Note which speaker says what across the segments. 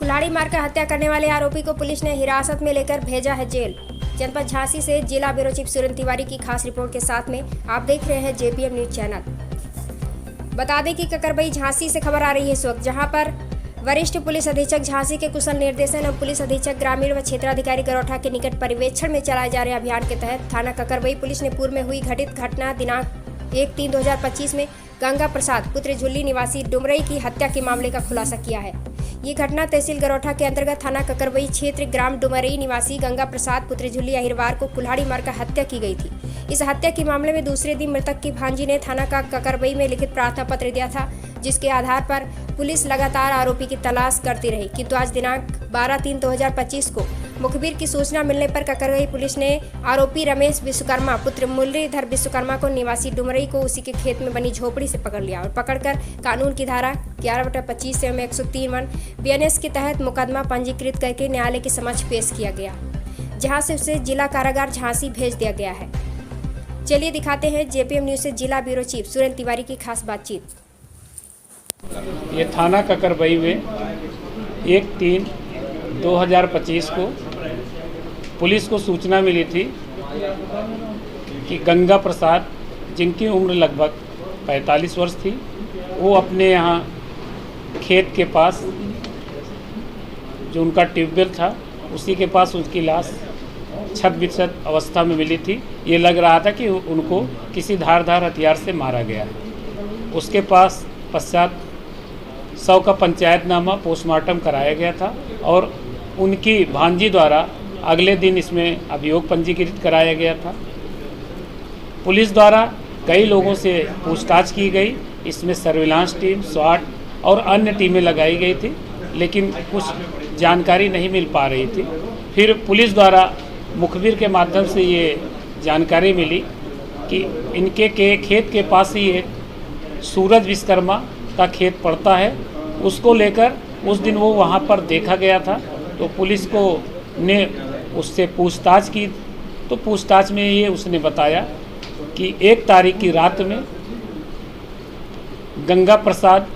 Speaker 1: कुल्हाड़ी मारकर हत्या करने वाले आरोपी को पुलिस ने हिरासत में लेकर भेजा है जेल। जनपद झांसी से जिला ब्यूरो चीफ सुरेंद्र तिवारी की खास रिपोर्ट के साथ में आप देख रहे हैं जेपीएम न्यूज चैनल। बता दें कि ककरबई झांसी से खबर आ रही है इस वक्त, जहां पर वरिष्ठ पुलिस अधीक्षक झांसी के कुशल निर्देशन और पुलिस अधीक्षक ग्रामीण व क्षेत्राधिकारी गरोठा के निकट पर्यवेक्षण में चलाए जा रहे अभियान के तहत थाना ककरबई पुलिस ने पूर्व में हुई घटित घटना दिनांक 1/3/2025 में गंगा प्रसाद पुत्र झुल्ली निवासी डुमरई की हत्या के मामले का खुलासा किया है। ये घटना तहसील गरोठा के अंतर्गत थाना ककरबई क्षेत्र ग्राम डुमरई निवासी गंगा प्रसाद पुत्र झुल्ली अहिरवार को कुल्हाड़ी मारकर हत्या की गई थी। इस हत्या के मामले में दूसरे दिन मृतक की भांजी ने थाना का ककरबई में लिखित प्रार्थना पत्र दिया था, जिसके आधार पर पुलिस लगातार आरोपी की तलाश करती रही, किंतु आज दिनांक 12/3/2025 को मुखबिर की सूचना मिलने पर ककरबई पुलिस ने आरोपी रमेश विश्वकर्मा पुत्र मुरलीधर विश्वकर्मा को निवासी डुमरई को उसी के खेत में बनी झोपड़ी से पकड़ लिया और पकड़कर कानून की धारा 11/25 एवं 103 बीएनएस के तहत मुकदमा पंजीकृत करके न्यायालय के समक्ष पेश किया गया, जहां से उसे जिला कारागार झांसी भेज दिया गया है। चलिए दिखाते हैं जेपीएम न्यूज से जिला ब्यूरो चीफ सुरेंद्र तिवारी की खास बातचीत।
Speaker 2: ये थाना ककरबई में 1/3/2025 को पुलिस को सूचना मिली थी कि गंगा प्रसाद, जिनकी उम्र लगभग 45 वर्ष थी, वो अपने यहाँ खेत के पास जो उनका ट्यूबवेल था उसी के पास उसकी लाश छत-बिछत अवस्था में मिली थी। ये लग रहा था कि उनको किसी धारदार हथियार से मारा गया है। उसके पास पश्चात 100 का पंचायतनामा पोस्टमार्टम कराया गया था और उनकी भांजी द्वारा अगले दिन इसमें अभियोग पंजीकृत कराया गया था। पुलिस द्वारा कई लोगों से पूछताछ की गई, इसमें सर्विलांस टीम, स्वाट और अन्य टीमें लगाई गई थी, लेकिन कुछ जानकारी नहीं मिल पा रही थी। फिर पुलिस द्वारा मुखबिर के माध्यम से ये जानकारी मिली कि इनके खेत के पास ही एक सूरज विश्वकर्मा का खेत पड़ता है, उसको लेकर उस दिन वो वहाँ पर देखा गया था। तो पुलिस को ने उससे पूछताछ की, तो पूछताछ में ये उसने बताया कि 1 तारीख की रात में गंगा प्रसाद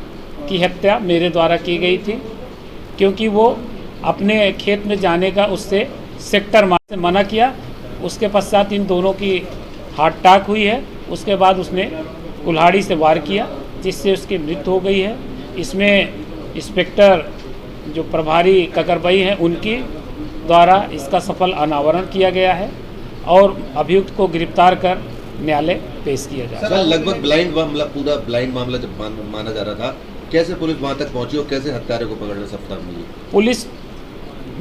Speaker 2: की हत्या मेरे द्वारा की गई थी, क्योंकि वो अपने खेत में जाने का उससे सेक्टर से मना किया। उसके पश्चात इन दोनों की हाथ टाक हुई है। उसके बाद उसने कुल्हाड़ी से वार किया, जिससे उसकी मृत्यु हो गई है। इसमें इंस्पेक्टर जो प्रभारी ककरबई हैं, उनकी द्वारा इसका सफल अनावरण किया गया है और अभियुक्त को गिरफ्तार कर न्यायालय पेश किया जाए।
Speaker 3: सर, लगभग ब्लाइंड मामला, पूरा ब्लाइंड मामला जब माना जा रहा था, कैसे पुलिस वहां तक पहुंची और कैसे हत्यारे को पकड़ने सफलता मिली?
Speaker 2: पुलिस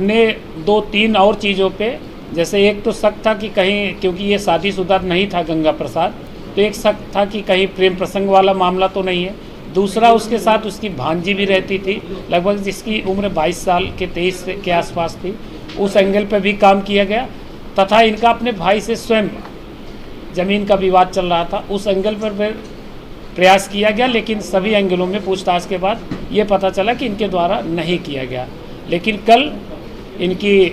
Speaker 2: ने 2-3 और चीज़ों पे, जैसे एक तो शक था कि कहीं, क्योंकि ये शादीशुदा नहीं था गंगा प्रसाद, तो एक शक था कि कहीं प्रेम प्रसंग वाला मामला तो नहीं है। दूसरा, उसके साथ उसकी भांजी भी रहती थी, लगभग जिसकी उम्र 22 साल के 23 के आसपास थी। उस एंगल पर भी काम किया गया, तथा इनका अपने भाई से स्वयं ज़मीन का विवाद चल रहा था, उस एंगल पर भी प्रयास किया गया, लेकिन सभी एंगलों में पूछताछ के बाद ये पता चला कि इनके द्वारा नहीं किया गया। लेकिन कल इनकी,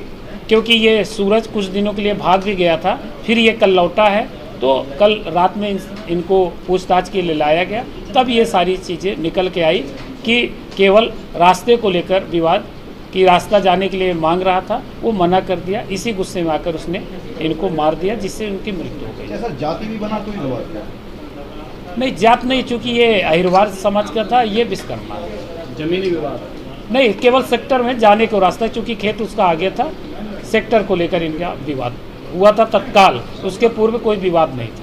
Speaker 2: क्योंकि ये सूरज कुछ दिनों के लिए भाग भी गया था, फिर ये कल लौटा है, तो कल रात में इनको पूछताछ के लिए लाया गया। तब ये सारी चीज़ें निकल के आई कि केवल रास्ते को लेकर विवाद, कि रास्ता जाने के लिए मांग रहा था, वो मना कर दिया। इसी गुस्से में आकर उसने इनको मार दिया, जिससे उनकी मृत्यु हो गई।
Speaker 4: सर, जाति भी बना कोई विवाद?
Speaker 2: नहीं, जात नहीं, चूँकि ये अहिरवार समाज का था, ये विश्वकर्मा।
Speaker 4: जमीनी विवाद
Speaker 2: नहीं, केवल सेक्टर में जाने को रास्ता, चूँकि खेत उसका आगे था, सेक्टर को लेकर इनका विवाद हुआ था तत्काल, उसके पूर्व कोई विवाद नहीं था।